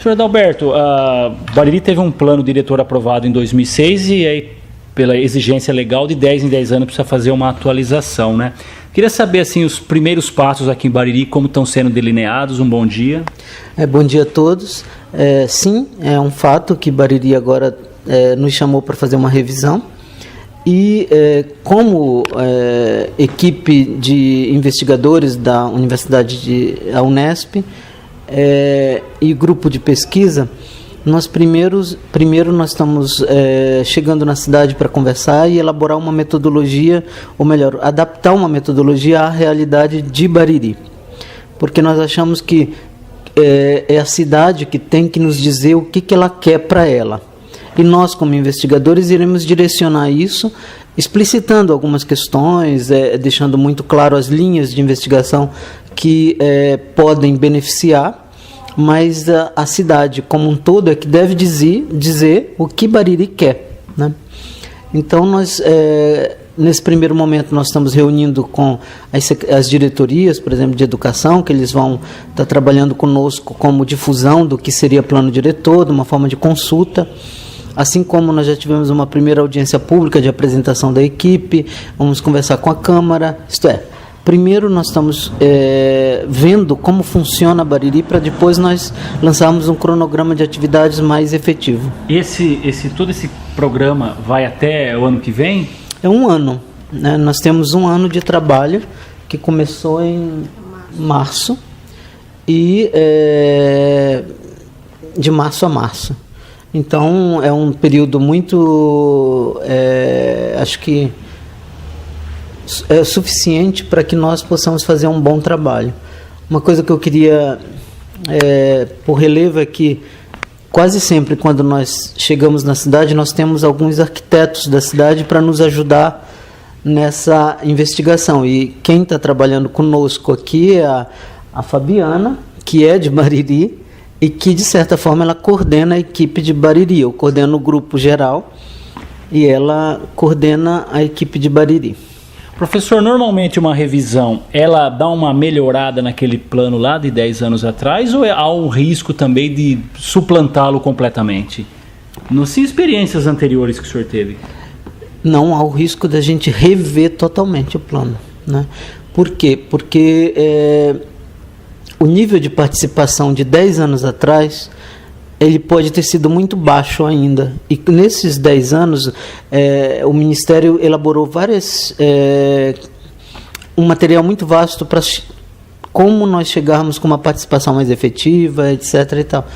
Senhor Adalberto, Bariri teve um plano diretor aprovado em 2006 e aí, pela exigência legal, de 10 em 10 anos precisa fazer uma atualização, né? Queria saber, assim, os primeiros passos aqui em Bariri, como estão sendo delineados. Um bom dia. Bom dia a todos. Sim, é um fato que Bariri agora nos chamou para fazer uma revisão. E como equipe de investigadores da Universidade da Unesp e grupo de pesquisa, primeiro nós estamos chegando na cidade para conversar e elaborar uma metodologia, ou melhor, adaptar uma metodologia à realidade de Bariri. Porque nós achamos que é a cidade que tem que nos dizer o que ela quer para ela. E nós, como investigadores, iremos direcionar isso, explicitando algumas questões, deixando muito claro as linhas de investigação que podem beneficiar, mas a cidade como um todo é que deve dizer o que Bariri quer, né? Então, nesse primeiro momento, nós estamos reunindo com as diretorias, por exemplo, de educação, que eles vão estar trabalhando conosco como difusão do que seria plano diretor, de uma forma de consulta. Assim como nós já tivemos uma primeira audiência pública de apresentação da equipe, vamos conversar com a Câmara, primeiro nós estamos vendo como funciona Bariri para depois nós lançarmos um cronograma de atividades mais efetivo. Todo esse programa vai até o ano que vem? É um ano, né? Nós temos um ano de trabalho que começou em março e de março a março. Então, é um período muito, acho que é suficiente para que nós possamos fazer um bom trabalho. Uma coisa que eu queria por relevo é que quase sempre quando nós chegamos na cidade, nós temos alguns arquitetos da cidade para nos ajudar nessa investigação. E quem está trabalhando conosco aqui é a Fabiana, que é de Bariri, e que, de certa forma, ela coordena a equipe de Bariri. Eu coordeno o grupo geral e ela coordena a equipe de Bariri. Professor, normalmente uma revisão, ela dá uma melhorada naquele plano lá de 10 anos atrás ou há um risco também de suplantá-lo completamente? Nas experiências anteriores que o senhor teve? Não, há o risco da gente rever totalmente o plano, né? Por quê? Porque o nível de participação de 10 anos atrás, ele pode ter sido muito baixo ainda. E nesses 10 anos, o Ministério elaborou um material muito vasto para como nós chegarmos com uma participação mais efetiva, etc. e tal.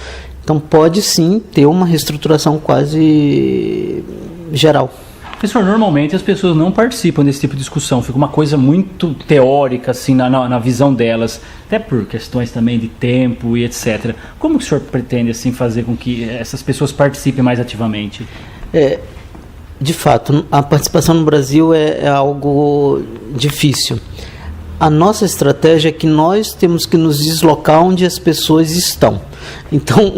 Então, pode sim ter uma reestruturação quase geral. Professor, normalmente as pessoas não participam desse tipo de discussão, fica uma coisa muito teórica assim, na visão delas, até por questões também de tempo e etc. Como que o senhor pretende assim, fazer com que essas pessoas participem mais ativamente? De fato, a participação no Brasil é algo difícil. A nossa estratégia é que nós temos que nos deslocar onde as pessoas estão. Então,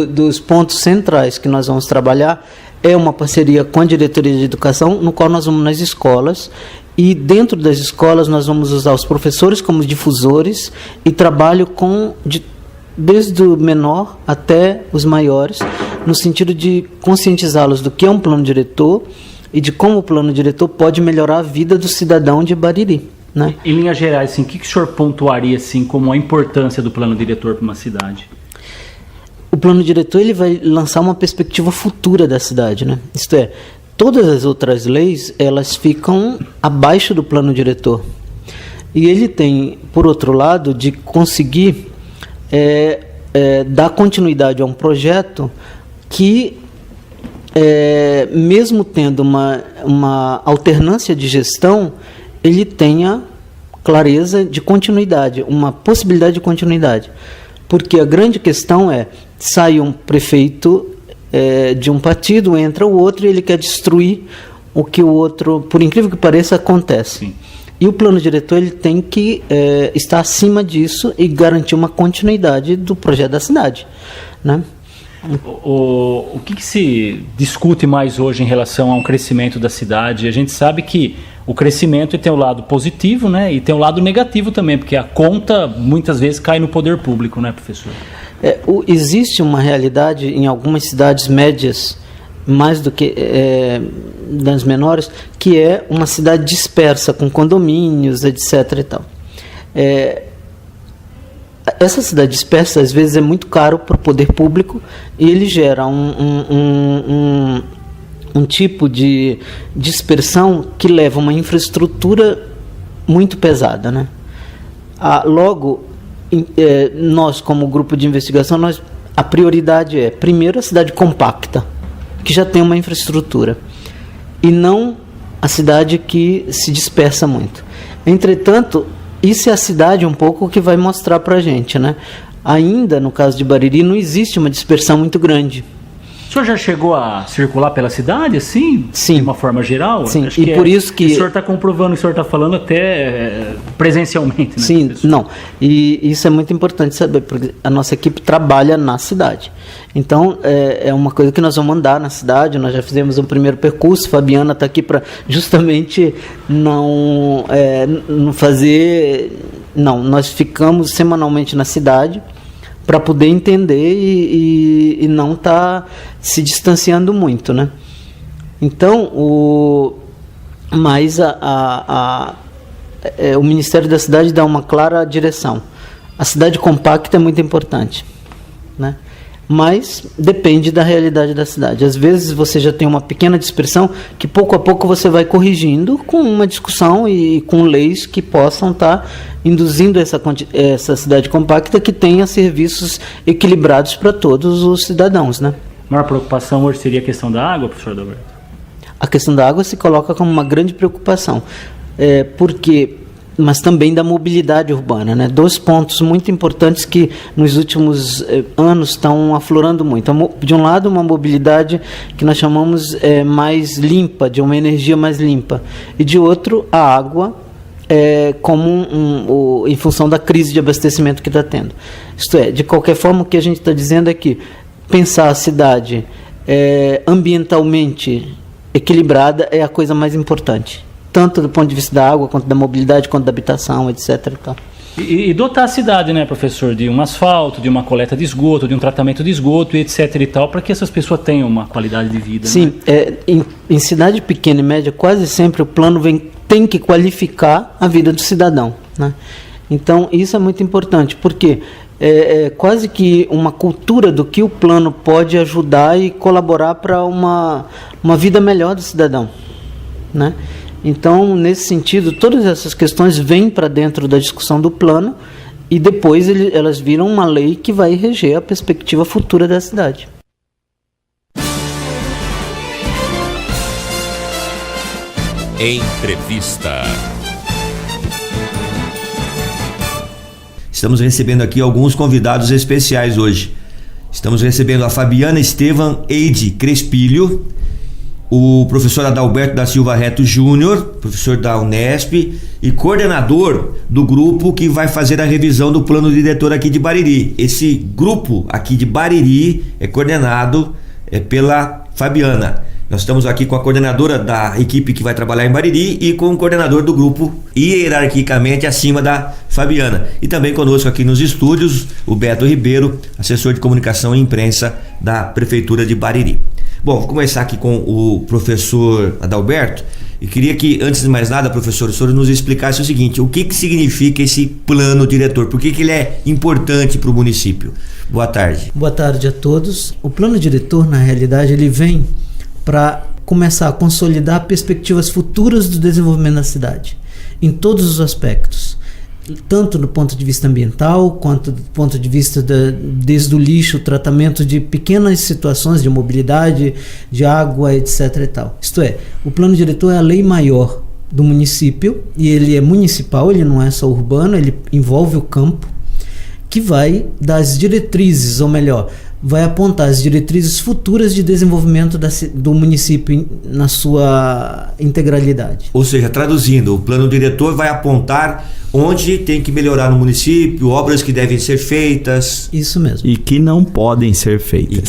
dos pontos centrais que nós vamos trabalhar é uma parceria com a diretoria de educação, no qual nós vamos nas escolas, e dentro das escolas nós vamos usar os professores como difusores e trabalho desde o menor até os maiores, no sentido de conscientizá-los do que é um plano diretor e de como o plano diretor pode melhorar a vida do cidadão de Bariri, né? Em linhas gerais, assim, o que o senhor pontuaria assim, como a importância do plano diretor para uma cidade? O plano diretor ele vai lançar uma perspectiva futura da cidade, né? Isto é, todas as outras leis elas ficam abaixo do plano diretor. E ele tem, por outro lado, de conseguir dar continuidade a um projeto que, mesmo tendo uma alternância de gestão, ele tenha clareza de continuidade, uma possibilidade de continuidade. Porque a grande questão sai um prefeito de um partido, entra o outro e ele quer destruir o que o outro, por incrível que pareça, acontece. Sim. E o plano diretor ele tem que estar acima disso e garantir uma continuidade do projeto da cidade, né? O que se discute mais hoje em relação ao crescimento da cidade? A gente sabe que o crescimento tem o lado positivo, né, e tem o lado negativo também, porque a conta muitas vezes cai no poder público, né, professor? Existe uma realidade em algumas cidades médias, mais do que das menores, que é uma cidade dispersa, com condomínios, etc. e tal. Essa cidade dispersa, às vezes, é muito caro para o poder público e ele gera um tipo de dispersão que leva uma infraestrutura muito pesada, né? Logo, nós, como grupo de investigação, a prioridade é, primeiro, a cidade compacta, que já tem uma infraestrutura, e não a cidade que se dispersa muito. Entretanto, isso é a cidade um pouco que vai mostrar para a gente, né? Ainda, no caso de Bariri, não existe uma dispersão muito grande. O senhor já chegou a circular pela cidade, assim? Sim. De uma forma geral? Sim, Acho e que por isso que... O senhor está comprovando o que o senhor está falando até presencialmente, né? Sim, não. E isso é muito importante saber, porque a nossa equipe trabalha na cidade. Então, é uma coisa que nós vamos andar na cidade, nós já fizemos um primeiro percurso, Fabiana está aqui para justamente não fazer... Não, nós ficamos semanalmente na cidade, para poder entender e não estar se distanciando muito, né? Então, o Ministério da Cidade dá uma clara direção. A cidade compacta é muito importante, né? Mas depende da realidade da cidade. Às vezes você já tem uma pequena dispersão que pouco a pouco você vai corrigindo com uma discussão e com leis que possam estar induzindo essa cidade compacta que tenha serviços equilibrados para todos os cidadãos, né? A maior preocupação hoje seria a questão da água, professor Adalberto? A questão da água se coloca como uma grande preocupação, mas também da mobilidade urbana, né? 2 pontos muito importantes que nos últimos anos estão aflorando muito. De um lado, uma mobilidade que nós chamamos mais limpa, de uma energia mais limpa, e de outro, a água, em função da crise de abastecimento que está tendo. Isto é, de qualquer forma, o que a gente está dizendo é que pensar a cidade ambientalmente equilibrada é a coisa mais importante, tanto do ponto de vista da água, quanto da mobilidade, quanto da habitação, etc. E dotar a cidade, né, professor, de um asfalto, de uma coleta de esgoto, de um tratamento de esgoto, etc. e tal, para que essas pessoas tenham uma qualidade de vida. Sim, né? Em cidade pequena e média, quase sempre o plano tem que qualificar a vida do cidadão, né? Então, isso é muito importante, porque é quase que uma cultura do que o plano pode ajudar e colaborar para uma vida melhor do cidadão, né? Então, nesse sentido, todas essas questões vêm para dentro da discussão do plano e depois elas viram uma lei que vai reger a perspectiva futura da cidade. Entrevista. Estamos recebendo aqui alguns convidados especiais hoje. Estamos recebendo a Fabiana Estevam Eide Crespilho, o professor Adalberto da Silva Reto Júnior, professor da Unesp e coordenador do grupo que vai fazer a revisão do plano diretor aqui de Bariri. Esse grupo aqui de Bariri é coordenado pela Fabiana. Nós estamos aqui com a coordenadora da equipe que vai trabalhar em Bariri e com o coordenador do grupo, hierarquicamente acima da Fabiana. E também conosco aqui nos estúdios, o Beto Ribeiro, assessor de comunicação e imprensa da Prefeitura de Bariri. Bom, vou começar aqui com o professor Adalberto e queria que, antes de mais nada, professor, o senhor nos explicasse o seguinte: o que significa esse plano diretor? Por que ele é importante para o município? Boa tarde. Boa tarde a todos. O plano diretor, na realidade, ele vem para começar a consolidar perspectivas futuras do desenvolvimento da cidade, em todos os aspectos, tanto do ponto de vista ambiental, quanto do ponto de vista desde o lixo, o tratamento de pequenas situações de mobilidade, de água, etc. e tal. Isto é, o plano diretor é a lei maior do município, e ele é municipal, ele não é só urbano, ele envolve o campo, que vai dar as diretrizes, ou melhor, vai apontar as diretrizes futuras de desenvolvimento do município na sua integralidade. Ou seja, traduzindo, o plano diretor vai apontar onde tem que melhorar no município, obras que devem ser feitas. Isso mesmo. E que não podem ser feitas.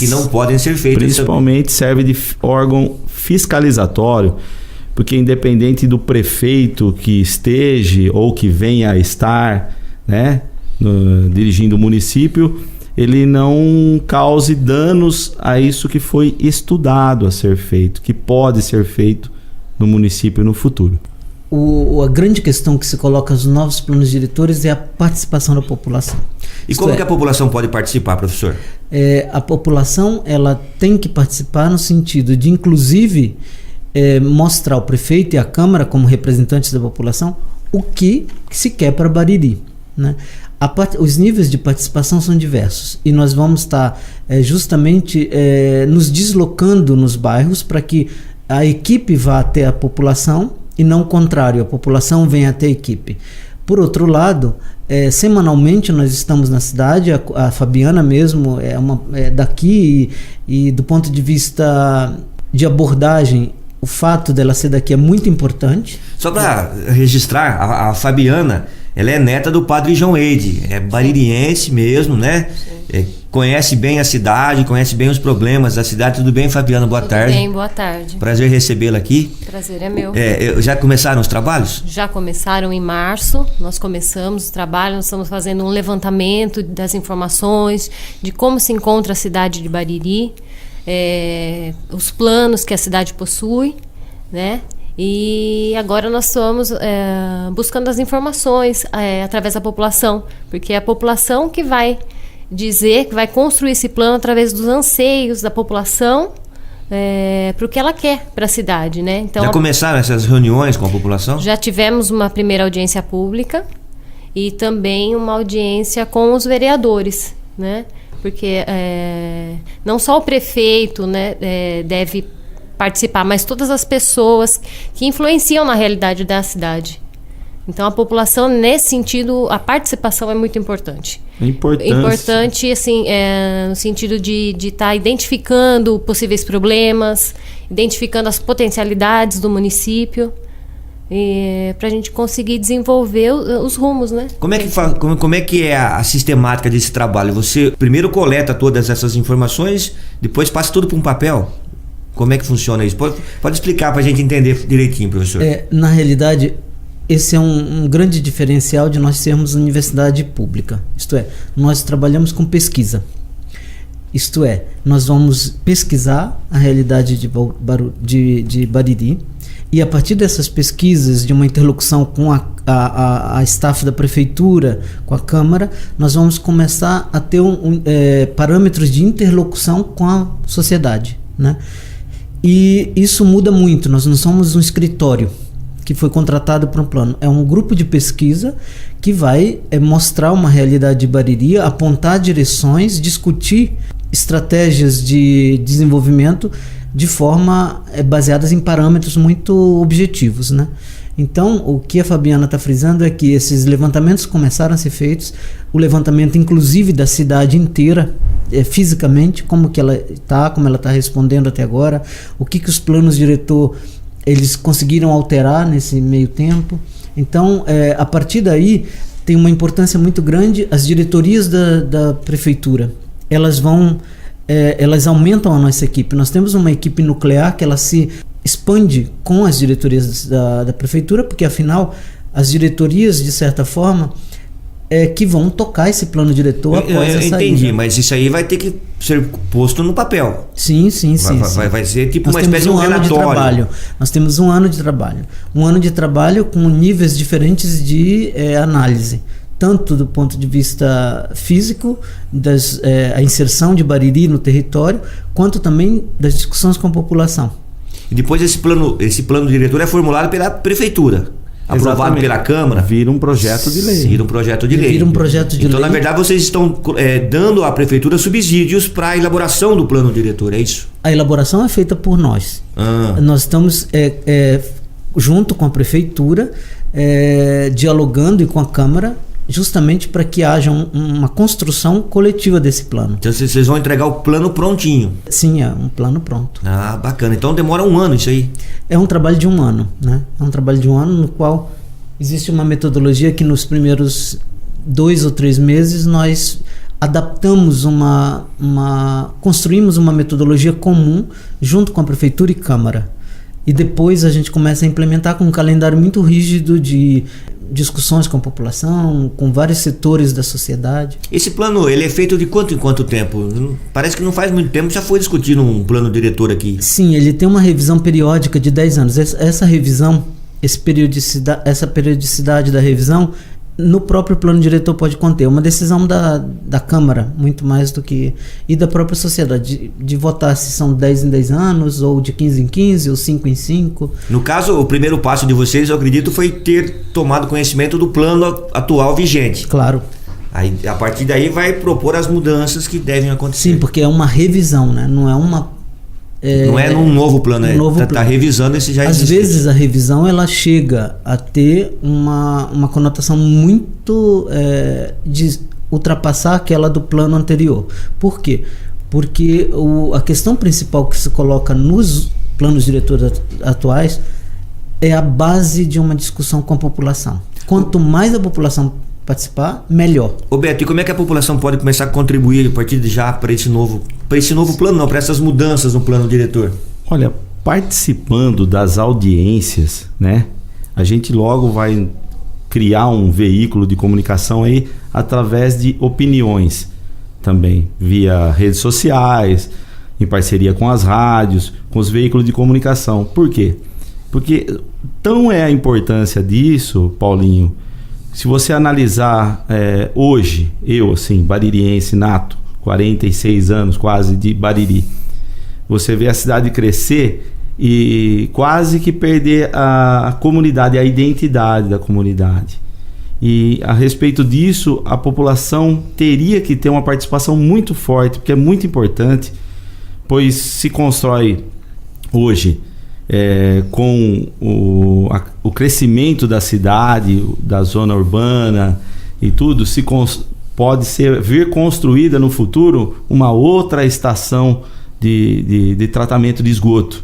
Principalmente também. Serve de órgão fiscalizatório, porque independente do prefeito que esteja ou que venha a estar, né, dirigindo o município, ele não cause danos a isso que foi estudado a ser feito, que pode ser feito no município no futuro. A grande questão que se coloca nos novos planos diretores é a participação da população. E como que a população pode participar, professor? A população ela tem que participar no sentido de, inclusive, mostrar ao prefeito e à Câmara, como representantes da população, o que se quer para Bariri, né? Os níveis de participação são diversos e nós vamos estar justamente nos deslocando nos bairros para que a equipe vá até a população e não o contrário, a população vem até a equipe. Por outro lado, semanalmente nós estamos na cidade, a Fabiana mesmo é daqui e do ponto de vista de abordagem, o fato dela ser daqui é muito importante. Só para registrar, a Fabiana, ela é neta do padre João Eide, é baririense mesmo, né? Conhece bem a cidade, conhece bem os problemas da cidade. Tudo bem, Fabiana? Boa tarde. Tudo bem, boa tarde. Prazer recebê-la aqui. Prazer é meu. Já começaram os trabalhos? Já começaram em março, nós começamos o trabalho, nós estamos fazendo um levantamento das informações, de como se encontra a cidade de Bariri, os planos que a cidade possui, né? E agora nós estamos buscando as informações através da população, porque é a população que vai dizer, que vai construir esse plano através dos anseios da população para o que ela quer para a cidade, né? Então, já começaram essas reuniões com a população? Já tivemos uma primeira audiência pública e também uma audiência com os vereadores, né? Porque não só o prefeito, né, deve participar, mas todas as pessoas que influenciam na realidade da cidade. Então, a população, nesse sentido, a participação é muito importante. Importante, assim, no sentido de estar identificando possíveis problemas, identificando as potencialidades do município, para a gente conseguir desenvolver os rumos, né? Como é que é a sistemática desse trabalho? Você primeiro coleta todas essas informações, depois passa tudo para um papel? Como é que funciona isso? Pode explicar para a gente entender direitinho, professor? Na realidade, esse é um grande diferencial de nós sermos universidade pública. Isto é, nós trabalhamos com pesquisa. Isto é, nós vamos pesquisar a realidade de Bariri e a partir dessas pesquisas, de uma interlocução com a staff da prefeitura, com a Câmara, nós vamos começar a ter parâmetros de interlocução com a sociedade, né? E isso muda muito. Nós não somos um escritório que foi contratado para um plano. É um grupo de pesquisa que vai mostrar uma realidade de Bariri, apontar direções, discutir estratégias de desenvolvimento de forma baseadas em parâmetros muito objetivos, né? Então, o que a Fabiana está frisando é que esses levantamentos começaram a ser feitos, o levantamento inclusive da cidade inteira, fisicamente, como que ela está, como ela está respondendo até agora, o que os planos diretor eles conseguiram alterar nesse meio tempo. Então, a partir daí, tem uma importância muito grande as diretorias da prefeitura. Elas aumentam a nossa equipe. Nós temos uma equipe nuclear que ela se expande com as diretorias da prefeitura, porque afinal as diretorias, de certa forma, que vão tocar esse plano diretor após a saída. Entendi, mas isso aí vai ter que ser posto no papel. Sim. Vai ser tipo uma espécie de um relatório. Nós temos um ano de trabalho. Um ano de trabalho com níveis diferentes de análise. Tanto do ponto de vista físico, a inserção de Bariri no território, quanto também das discussões com a população. E depois esse plano diretor é formulado pela prefeitura, aprovado pela Câmara. Vira um projeto de lei. Vira um projeto de lei. Então, na verdade, vocês estão dando à prefeitura subsídios para a elaboração do plano diretor, é isso? A elaboração é feita por nós. Nós estamos junto com a prefeitura, dialogando e com a Câmara, justamente para que haja uma construção coletiva desse plano. Então vocês vão entregar o plano prontinho? Sim, é um plano pronto. Ah, bacana. Então demora um ano isso aí? É um trabalho de um ano, né? É um trabalho de um ano no qual existe uma metodologia que nos primeiros 2 ou 3 meses nós adaptamos construímos uma metodologia comum junto com a prefeitura e Câmara. E depois a gente começa a implementar com um calendário muito rígido de discussões com a população, com vários setores da sociedade. Esse plano, ele é feito de quanto em quanto tempo? Parece que não faz muito tempo, já foi discutido um plano diretor aqui. Sim, ele tem uma revisão periódica de 10 anos. Essa revisão, essa periodicidade da revisão, no próprio plano diretor pode conter uma decisão da Câmara, muito mais do que... E da própria sociedade, de votar se são 10 em 10 anos, ou de 15 em 15, ou 5 em 5. No caso, o primeiro passo de vocês, eu acredito, foi ter tomado conhecimento do plano atual vigente. Claro. Aí, a partir daí vai propor as mudanças que devem acontecer. Sim, porque é uma revisão, né? Não é uma... não é num novo plano, tá revisando esse já existe. Às vezes a revisão ela chega a ter uma conotação muito de ultrapassar aquela do plano anterior. Por quê? Porque a questão principal que se coloca nos planos diretores atuais é a base de uma discussão com a população. Quanto mais a população participar, melhor. Ô Beto, e como é que a população pode começar a contribuir a partir de já para esse novo plano, não, para essas mudanças no plano diretor? Olha, participando das audiências, né? A gente logo vai criar um veículo de comunicação aí através de opiniões também, via redes sociais, em parceria com as rádios, com os veículos de comunicação. Por quê? Porque tão é a importância disso, Paulinho. Se você analisar hoje, eu assim, baririense nato, 46 anos quase de Bariri, você vê a cidade crescer e quase que perder a comunidade, a identidade da comunidade. E a respeito disso, a população teria que ter uma participação muito forte, porque é muito importante, pois se constrói hoje com o crescimento da cidade, da zona urbana e tudo, pode vir construída no futuro uma outra estação de tratamento de esgoto.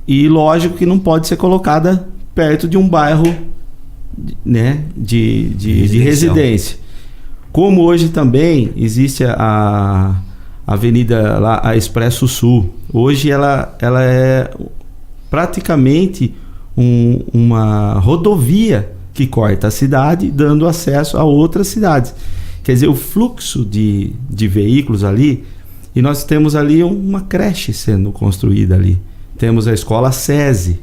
E lógico que não pode ser colocada perto de um bairro, né, de residência. Como hoje também existe a avenida lá, a Expresso Sul. Hoje ela é praticamente uma rodovia que corta a cidade, dando acesso a outras cidades. Quer dizer, o fluxo de veículos ali, e nós temos ali uma creche sendo construída ali. Temos a escola SESI.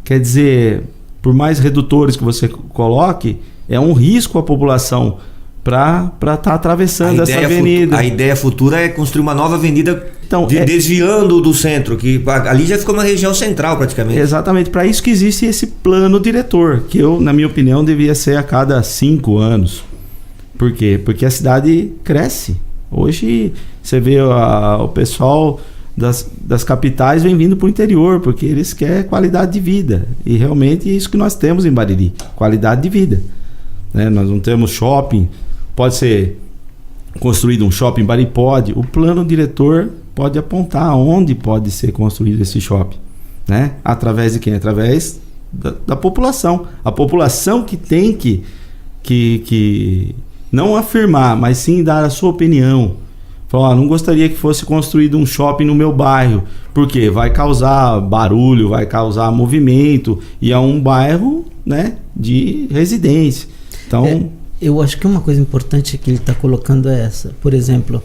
Quer dizer, por mais redutores que você coloque, é um risco à população para estar atravessando essa avenida. A ideia futura é construir uma nova avenida, então, desviando do centro, que ali já ficou uma região central praticamente. Exatamente, para isso que existe esse plano diretor, que na minha opinião, devia ser a cada 5 anos. Por quê? Porque a cidade cresce. Hoje você vê o pessoal das capitais vem vindo para o interior, porque eles querem qualidade de vida. E realmente é isso que nós temos em Bariri, qualidade de vida. Né? Nós não temos shopping. Pode ser construído um shopping em Bariri? Pode. O plano diretor pode apontar onde pode ser construído esse shopping. Né? Através de quem? Através da população. A população que tem que não afirmar, mas sim dar a sua opinião. Falar, não gostaria que fosse construído um shopping no meu bairro. Por quê? Vai causar barulho, vai causar movimento. E é um bairro, né, de residência. Então... eu acho que uma coisa importante que ele está colocando é essa. Por exemplo,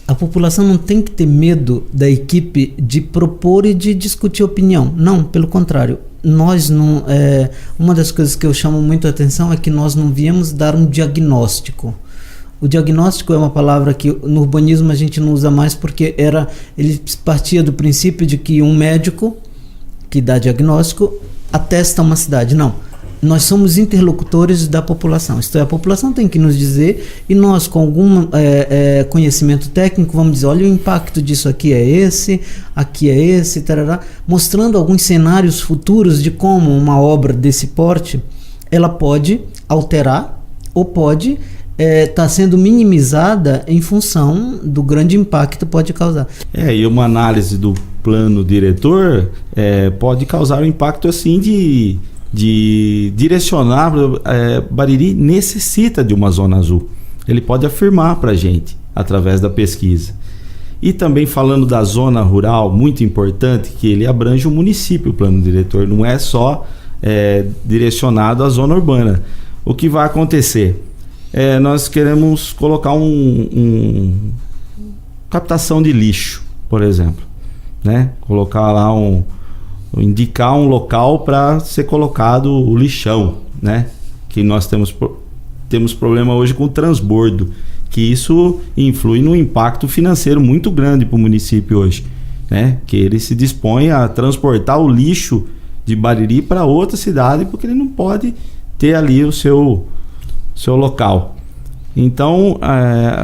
a população não tem que ter medo da equipe de propor e de discutir opinião. Não, pelo contrário. Nós não... uma das coisas que eu chamo muito a atenção é que nós não viemos dar um diagnóstico. O diagnóstico é uma palavra que no urbanismo a gente não usa mais porque ele partia do princípio de que um médico que dá diagnóstico atesta uma cidade. Não. Nós somos interlocutores da população. Isto é, a população tem que nos dizer e nós, com algum conhecimento técnico, vamos dizer, olha, o impacto disso aqui é esse, tarará, mostrando alguns cenários futuros de como uma obra desse porte ela pode alterar ou pode está sendo minimizada em função do grande impacto que pode causar. E uma análise do plano diretor pode causar um impacto assim de direcionar. Bariri necessita de uma zona azul. Ele pode afirmar para a gente através da pesquisa. E também falando da zona rural, muito importante que ele abrange o município, o plano diretor, não é só direcionado à zona urbana. O que vai acontecer? Nós queremos colocar captação de lixo, por exemplo, né? Colocar lá indicar um local para ser colocado o lixão, né? Que nós temos problema hoje com o transbordo, que isso influi num impacto financeiro muito grande para o município hoje, né? Que ele se dispõe a transportar o lixo de Bariri para outra cidade porque ele não pode ter ali o seu local. Então,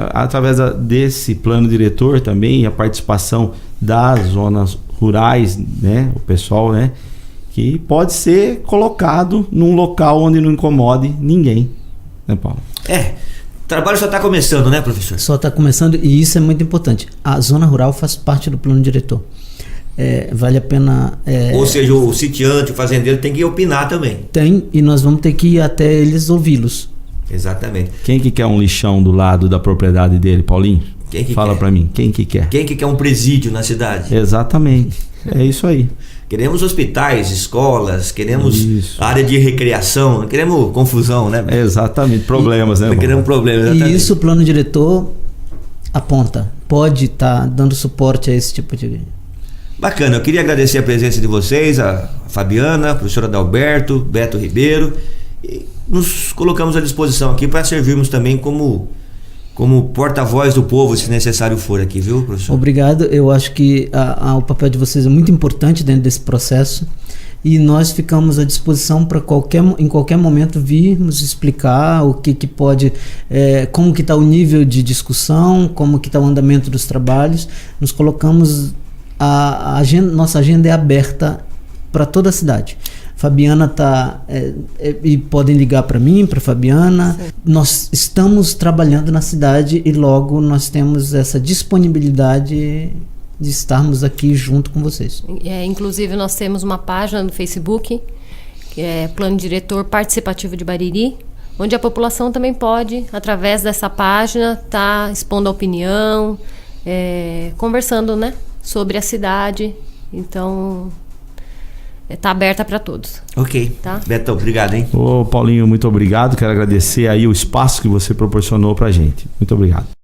através desse plano diretor também, a participação das zonas rurais, né, o pessoal, né, que pode ser colocado num local onde não incomode ninguém, né, Paulo? O trabalho só está começando, né, professor? Só está começando, e isso é muito importante. A zona rural faz parte do plano diretor. Vale a pena... Ou seja, o sitiante, o fazendeiro tem que opinar também. Tem, e nós vamos ter que ir até eles ouvi-los. Exatamente. Quem que quer um lixão do lado da propriedade dele, Paulinho? Quem que Fala quer? para mim, quem que quer? Quem que quer um presídio na cidade? Exatamente, é isso aí. Queremos hospitais, escolas, queremos Isso. área de recreação, não queremos confusão, né? Exatamente, problemas, né? Não queremos problemas, exatamente. E isso o plano diretor aponta. Pode estar dando suporte a esse tipo de... Bacana, eu queria agradecer a presença de vocês, a Fabiana, a professora Adalberto, Beto Ribeiro, e nos colocamos à disposição aqui para servirmos também como porta-voz do povo, se necessário for aqui, viu, professor? Obrigado, eu acho que o papel de vocês é muito importante dentro desse processo e nós ficamos à disposição para em qualquer momento virmos explicar o que pode, como que está o nível de discussão, como que está o andamento dos trabalhos. Nos colocamos, nossa agenda é aberta para toda a cidade. Fabiana está, e podem ligar para mim, para Fabiana. Sim. Nós estamos trabalhando na cidade e logo nós temos essa disponibilidade de estarmos aqui junto com vocês. Inclusive nós temos uma página no Facebook, que é Plano Diretor Participativo de Bariri, onde a população também pode, através dessa página, estar expondo a opinião, conversando, né, sobre a cidade. Então... está aberta para todos. Ok. Tá? Beto, obrigado, hein? Ô, Paulinho, muito obrigado. Quero agradecer aí o espaço que você proporcionou pra gente. Muito obrigado.